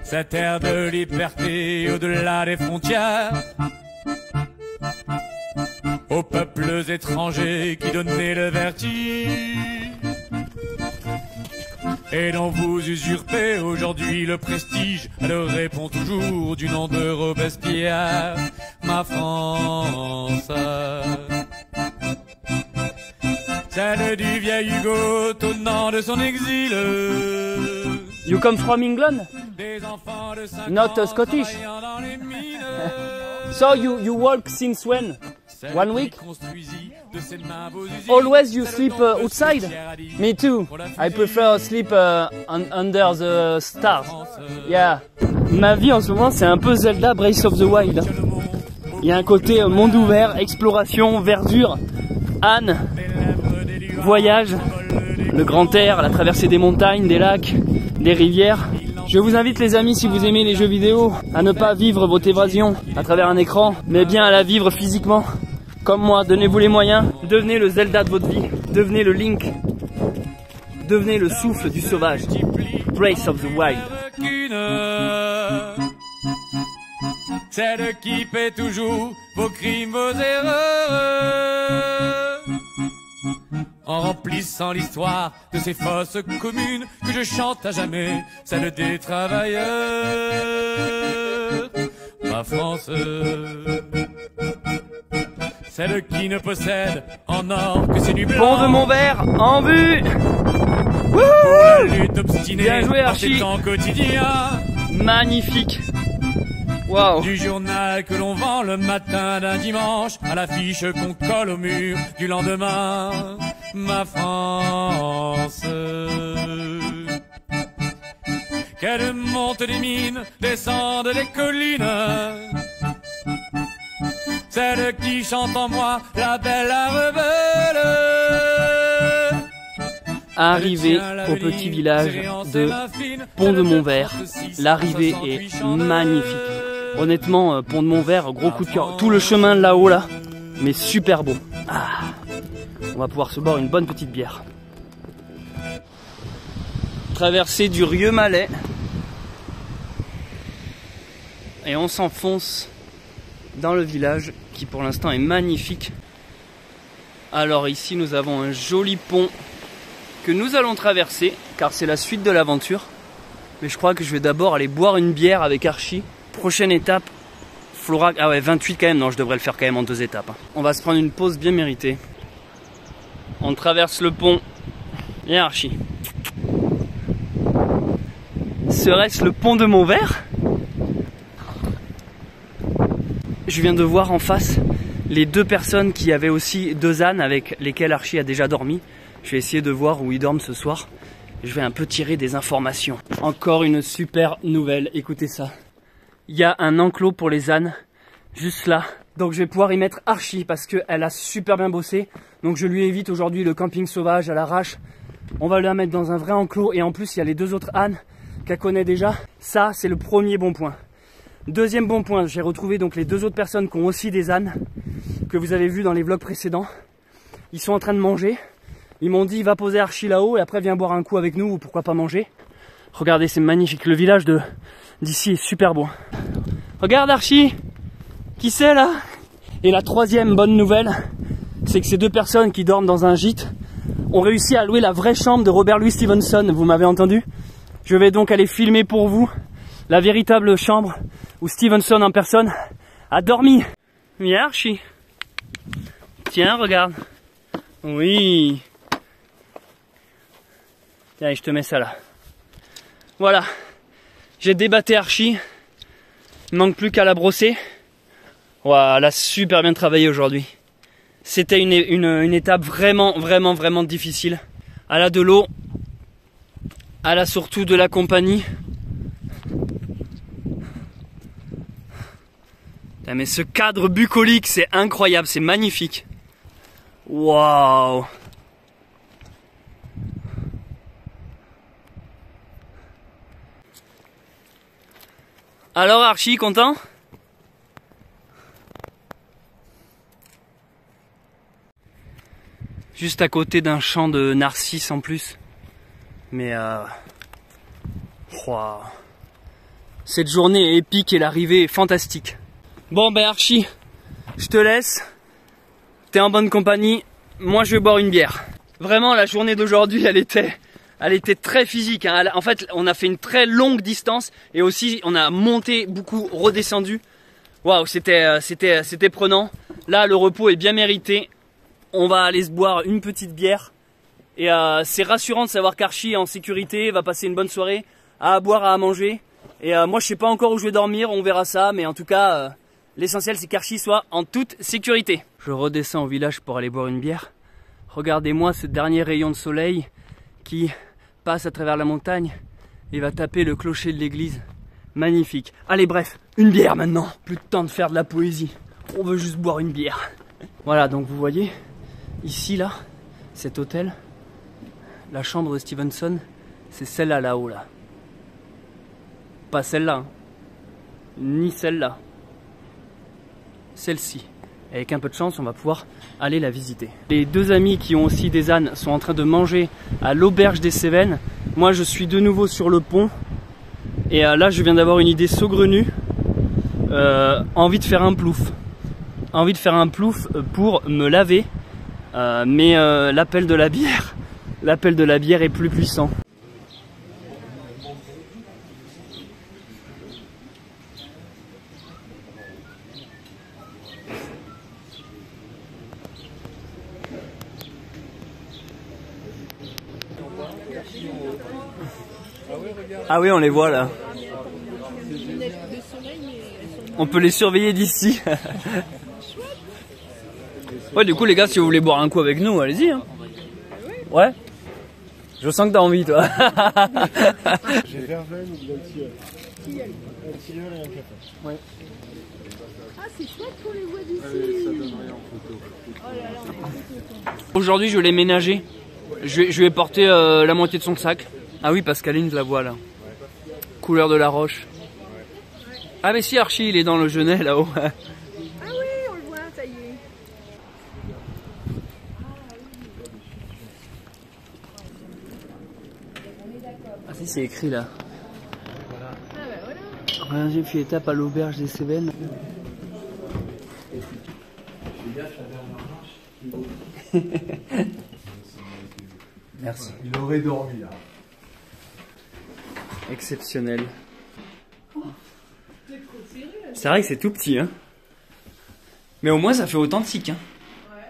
cette ère de liberté au-delà des frontières, aux peuples étrangers qui donnaient le vertige et dont vous usurpez aujourd'hui le prestige. Elle répond toujours du nom de Robespierre. Ma France, celle du vieil Hugo tournant de son exil. You come from England? Des enfants de 5 Not ans Scottish. travaillant dans les mines. So you walk since when? Celle 1 qui week? construisit de ses mains vos usines. Always you Celle sleep dont le outside? cimetière a dit Me too. pour la I fusille. prefer sleep under the stars. France, Yeah. Ma vie en ce moment, c'est un peu Zelda Breath of the Wild. le monde, Il y a un côté monde ouvert, exploration, verdure, Anne, les lèvres des luards, voyage, vol des le grand air, la traversée des montagnes, des lacs, des rivières. Je vous invite les amis, si vous aimez les jeux vidéo, à ne pas vivre votre évasion à travers un écran, mais bien à la vivre physiquement. Comme moi, donnez-vous les moyens, devenez le Zelda de votre vie, devenez le Link, devenez le souffle du sauvage, Breath of the Wild. Celle qui paie toujours vos crimes, vos erreurs, en remplissant l'histoire de ces fosses communes que je chante à jamais, celle des travailleurs. Ma France, celle qui ne possède en or que ses nuits blanches. Pont de Montvert en vue. Pour la lutte obstinée Bien joué, par ces Archie. temps quotidiens. Magnifique. Waouh. Du journal que l'on vend le matin d'un dimanche à l'affiche qu'on colle au mur du lendemain. Ma France, qu'elle monte des mines, descende des collines, celle qui chante en moi la belle la rebelle. Arrivé au petit village de Pont de Montvert, l'arrivée est magnifique. Honnêtement, Pont de Montvert, gros coup de cœur. Tout le chemin là-haut là, mais super beau. Ah, on va pouvoir se boire une bonne petite bière. Traversée du Rieux-Malais. Et on s'enfonce dans le village qui pour l'instant est magnifique. Alors ici nous avons un joli pont que nous allons traverser car c'est la suite de l'aventure. Mais je crois que je vais d'abord aller boire une bière avec Archie. Prochaine étape, Florac. Ah ouais, 28 quand même, non je devrais le faire quand même en 2 étapes. On va se prendre une pause bien méritée. On traverse le pont. Et Archie. Serait-ce le pont de Montvert? Je viens de voir en face les 2 personnes qui avaient aussi 2 ânes avec lesquels Archie a déjà dormi. Je vais essayer de voir où ils dorment ce soir. Je vais un peu tirer des informations. Encore une super nouvelle, écoutez ça. Il y a un enclos pour les ânes, juste là. Donc je vais pouvoir y mettre Archie parce qu'elle a super bien bossé. Donc je lui évite aujourd'hui le camping sauvage à l'arrache. On va la mettre dans un vrai enclos et en plus il y a les 2 autres ânes qu'elle connaît déjà. Ça c'est le premier bon point. Deuxième bon point, j'ai retrouvé donc les 2 autres personnes qui ont aussi des ânes, que vous avez vu dans les vlogs précédents. Ils sont en train de manger. Ils m'ont dit va poser Archie là-haut et après viens boire un coup avec nous ou pourquoi pas manger. Regardez, c'est magnifique, le village d'ici est super beau. Regarde Archie, qui c'est là? Et la troisième bonne nouvelle, c'est que ces 2 personnes qui dorment dans un gîte ont réussi à louer la vraie chambre de Robert Louis Stevenson, vous m'avez entendu? Je vais donc aller filmer pour vous la véritable chambre où Stevenson en personne a dormi. Viens Archie. Tiens, regarde. Oui. Tiens, je te mets ça là. Voilà. J'ai débatté Archie. Il manque plus qu'à la brosser. Voilà, elle a super bien travaillé aujourd'hui. C'était une étape vraiment difficile. Elle a de l'eau. Elle a surtout de la compagnie. Mais ce cadre bucolique, c'est incroyable, c'est magnifique. Waouh! Alors Archie, content? Juste à côté d'un champ de narcisses en plus. Mais wow. Cette journée est épique et l'arrivée est fantastique. Bon ben Archie, je te laisse. T'es en bonne compagnie. Moi je vais boire une bière. Vraiment la journée d'aujourd'hui elle était très physique. Hein. En fait on a fait une très longue distance et aussi on a monté beaucoup, redescendu. Waouh, c'était prenant. Là le repos est bien mérité. On va aller se boire une petite bière. Et c'est rassurant de savoir qu'Archie est en sécurité, va passer une bonne soirée, à boire, à manger. Et moi je sais pas encore où je vais dormir, on verra ça, mais en tout cas l'essentiel c'est qu'Archie soit en toute sécurité. Je redescends au village pour aller boire une bière. Regardez-moi ce dernier rayon de soleil qui passe à travers la montagne et va taper le clocher de l'église. Magnifique. Allez bref, une bière maintenant. Plus de temps de faire de la poésie. On veut juste boire une bière. Voilà, donc vous voyez, ici là, cet hôtel, la chambre de Stevenson, c'est celle-là là-haut là. Pas celle-là, hein. Ni celle-là. Celle-ci. Avec un peu de chance, on va pouvoir aller la visiter. Les 2 amis qui ont aussi des ânes sont en train de manger à l'auberge des Cévennes. Moi, je suis de nouveau sur le pont. Et là, je viens d'avoir une idée saugrenue. Envie de faire un plouf. Envie de faire un plouf pour me laver. Mais l'appel de la bière est plus puissant. Ah oui, on les voit là. On peut les surveiller d'ici. Ouais, du coup les gars, si vous voulez boire un coup avec nous, allez-y. Hein. Ouais. Je sens que t'as envie, toi. J'ai verveine ou de l'altilleul. Un tilleul et un café. Ouais. Ah, c'est chouette qu'on les voit d'ici. Allez, ça donne rien en photo. Oh là là. Aujourd'hui, je l'ai ménagé. Je lui ai porté la moitié de son sac. Ah oui, Pascaline, je la vois là. Couleur de la roche. Ah mais si, Archie, il est dans le genêt là-haut. Ah oui, on le voit, ça y est. Ah si, c'est écrit là. Ah bah voilà. J'ai fait étape à l'auberge des Cévennes. Merci. Il aurait dormi là. Exceptionnel. C'est vrai que c'est tout petit, hein. Mais au moins ça fait authentique, hein. Ouais.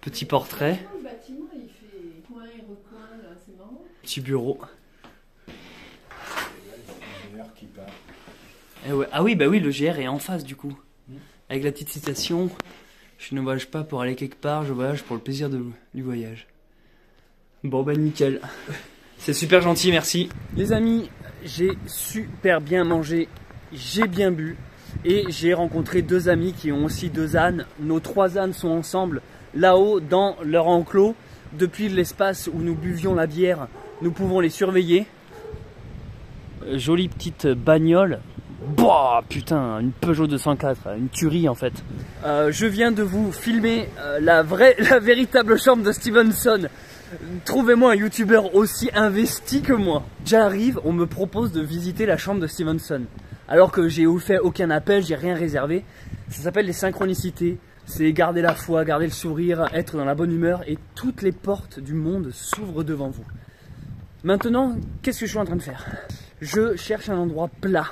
Petit portrait. Le bâtiment, il fait coin et recoin, là, c'est marrant. Petit bureau. Qui part. Eh ouais. Ah oui, bah oui, le GR est en face du coup. Avec la petite citation, je ne voyage pas pour aller quelque part, je voyage pour le plaisir du voyage. Bon bah nickel. C'est super gentil, merci. Les amis, j'ai super bien mangé, j'ai bien bu et j'ai rencontré 2 amis qui ont aussi 2 ânes. Nos 3 ânes sont ensemble là-haut dans leur enclos. Depuis l'espace où nous buvions la bière, nous pouvons les surveiller. Jolie petite bagnole Bah putain, une Peugeot 204, une tuerie en fait. Je viens de vous filmer la véritable chambre de Stevenson. Trouvez-moi un youtubeur aussi investi que moi. J'arrive, on me propose de visiter la chambre de Stevenson. Alors que j'ai fait aucun appel, j'ai rien réservé. Ça s'appelle les synchronicités. C'est garder la foi, garder le sourire, être dans la bonne humeur et toutes les portes du monde s'ouvrent devant vous. Maintenant, qu'est-ce que je suis en train de faire? Je cherche un endroit plat.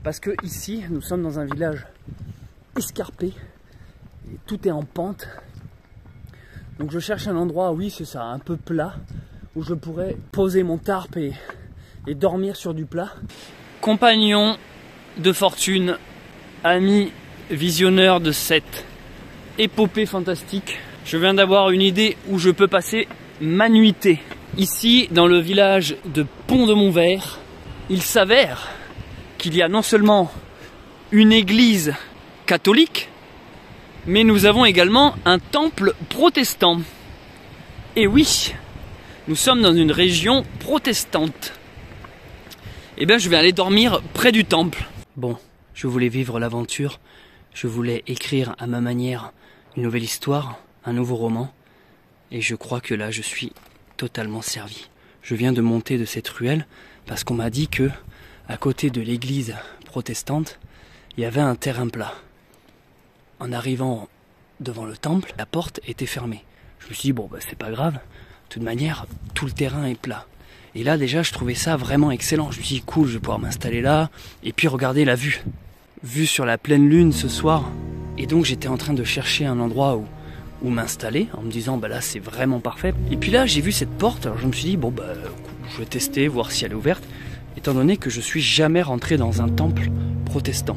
Parce que ici, nous sommes dans un village escarpé. Et tout est en pente. Donc je cherche un endroit, oui c'est ça, un peu plat. Où je pourrais poser mon tarp et dormir sur du plat. Compagnon de fortune, ami visionneur de cette épopée fantastique. Je viens d'avoir une idée où je peux passer ma nuitée. Ici, dans le village de Pont-de-Montvert, il s'avère qu'il y a non seulement une église catholique, mais nous avons également un temple protestant. Et oui, nous sommes dans une région protestante. Eh bien, je vais aller dormir près du temple. Bon, je voulais vivre l'aventure, je voulais écrire à ma manière une nouvelle histoire, un nouveau roman, et je crois que là, je suis totalement servi. Je viens de monter de cette ruelle parce qu'on m'a dit que, à côté de l'église protestante, il y avait un terrain plat. En arrivant devant le temple, la porte était fermée. Je me suis dit, bon, bah, c'est pas grave. De toute manière, tout le terrain est plat. Et là, déjà, je trouvais ça vraiment excellent. Je me suis dit, cool, je vais pouvoir m'installer là. Et puis, regarder la vue. Vue sur la pleine lune ce soir. Et donc, j'étais en train de chercher un endroit où m'installer. En me disant, bah là, c'est vraiment parfait. Et puis là, j'ai vu cette porte. Alors, je me suis dit, bon, bah, je vais tester, voir si elle est ouverte. Étant donné que je suis jamais rentré dans un temple protestant.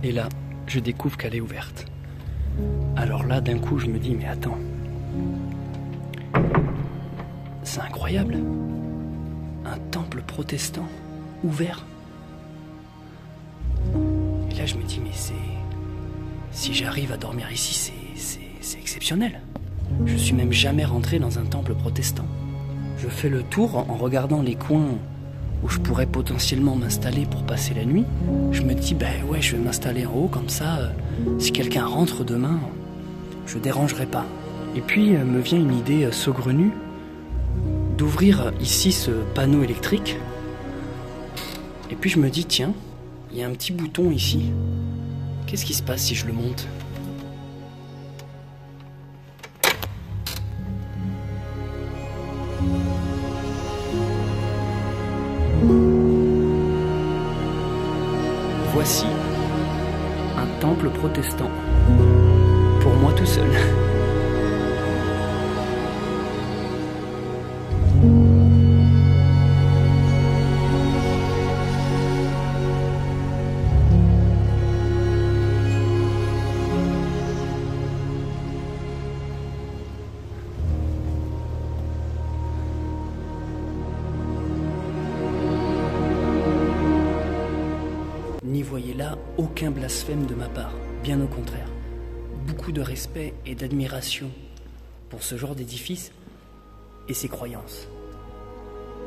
Et là, je découvre qu'elle est ouverte. Alors là, d'un coup, je me dis, mais attends. C'est incroyable. Un temple protestant ouvert. Et là, je me dis, mais si j'arrive à dormir ici, c'est exceptionnel. Je suis même jamais rentré dans un temple protestant. Je fais le tour en regardant les coins où je pourrais potentiellement m'installer pour passer la nuit. Je me dis, ben ouais, je vais m'installer en haut, comme ça, si quelqu'un rentre demain, je dérangerai pas. Et puis me vient une idée saugrenue d'ouvrir ici ce panneau électrique. Et puis je me dis, tiens, il y a un petit bouton ici. Qu'est-ce qui se passe si je le monte ? Voici un temple protestant. Pour moi tout seul. N'y voyez là aucun blasphème de ma part, bien au contraire. Beaucoup de respect et d'admiration pour ce genre d'édifice et ses croyances.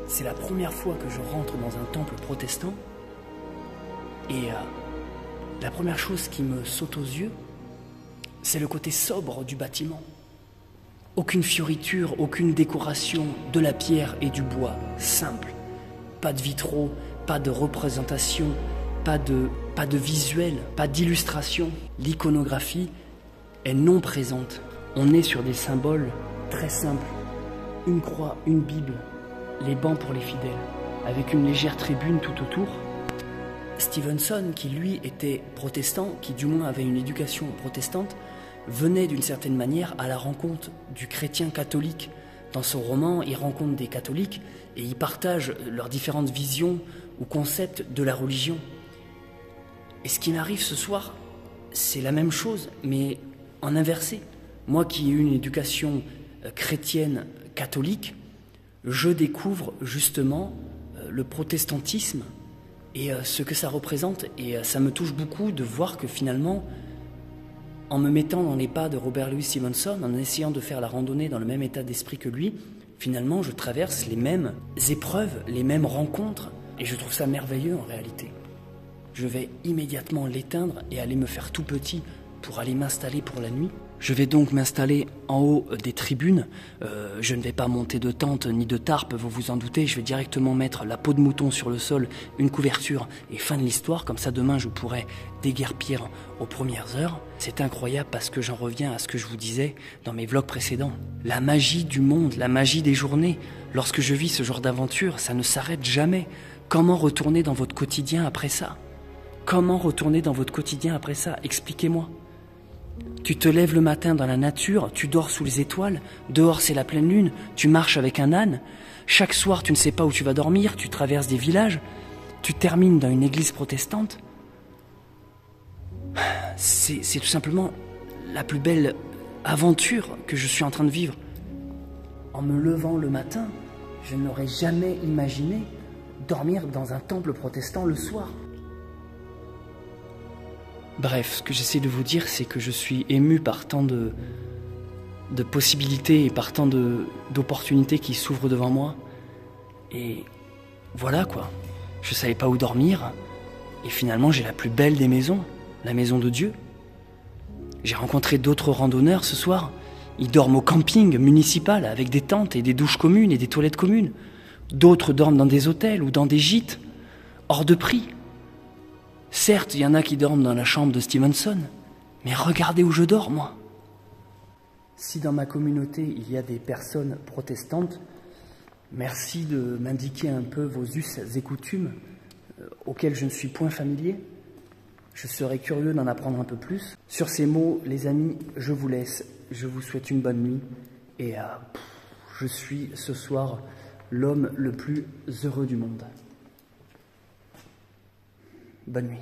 C'est la première fois que je rentre dans un temple protestant et la première chose qui me saute aux yeux, c'est le côté sobre du bâtiment. Aucune fioriture, aucune décoration, de la pierre et du bois, simple. Pas de vitraux, pas de représentation, pas de visuel, pas d'illustration. L'iconographie est non présente. On est sur des symboles très simples. Une croix, une Bible, les bancs pour les fidèles, avec une légère tribune tout autour. Stevenson, qui lui était protestant, qui du moins avait une éducation protestante, venait d'une certaine manière à la rencontre du chrétien catholique. Dans son roman, il rencontre des catholiques et ils partagent leurs différentes visions ou concepts de la religion. Et ce qui m'arrive ce soir, c'est la même chose, mais en inversé. Moi qui ai eu une éducation chrétienne catholique, je découvre justement le protestantisme et ce que ça représente. Et ça me touche beaucoup de voir que finalement, en me mettant dans les pas de Robert Louis Stevenson, en essayant de faire la randonnée dans le même état d'esprit que lui, finalement je traverse les mêmes épreuves, les mêmes rencontres, et je trouve ça merveilleux en réalité. je vais immédiatement l'éteindre et aller me faire tout petit pour aller m'installer pour la nuit. Je vais donc m'installer en haut des tribunes. Je ne vais pas monter de tente ni de tarpe, vous vous en doutez. Je vais directement mettre la peau de mouton sur le sol, une couverture et fin de l'histoire. Comme ça, demain, je pourrai déguerpir aux premières heures. C'est incroyable parce que j'en reviens à ce que je vous disais dans mes vlogs précédents. La magie du monde, la magie des journées. Lorsque je vis ce genre d'aventure, ça ne s'arrête jamais. Comment retourner dans votre quotidien après ça? Comment retourner dans votre quotidien après ça? Expliquez-moi. Tu te lèves le matin dans la nature, tu dors sous les étoiles, dehors c'est la pleine lune, tu marches avec un âne, chaque soir tu ne sais pas où tu vas dormir, tu traverses des villages, tu termines dans une église protestante. C'est tout simplement la plus belle aventure que je suis en train de vivre. En me levant le matin, je n'aurais jamais imaginé dormir dans un temple protestant le soir. Bref, ce que j'essaie de vous dire, c'est que je suis ému par tant de possibilités et par tant d'opportunités qui s'ouvrent devant moi. Et voilà quoi, je savais pas où dormir, et finalement j'ai la plus belle des maisons, la maison de Dieu. J'ai rencontré d'autres randonneurs ce soir, ils dorment au camping municipal avec des tentes et des douches communes et des toilettes communes. D'autres dorment dans des hôtels ou dans des gîtes, hors de prix. Certes, il y en a qui dorment dans la chambre de Stevenson, mais regardez où je dors, moi. Si dans ma communauté, il y a des personnes protestantes, merci de m'indiquer un peu vos us et coutumes auxquels je ne suis point familier. Je serais curieux d'en apprendre un peu plus. Sur ces mots, les amis, je vous laisse. Je vous souhaite une bonne nuit. Et je suis ce soir l'homme le plus heureux du monde. Bonne nuit.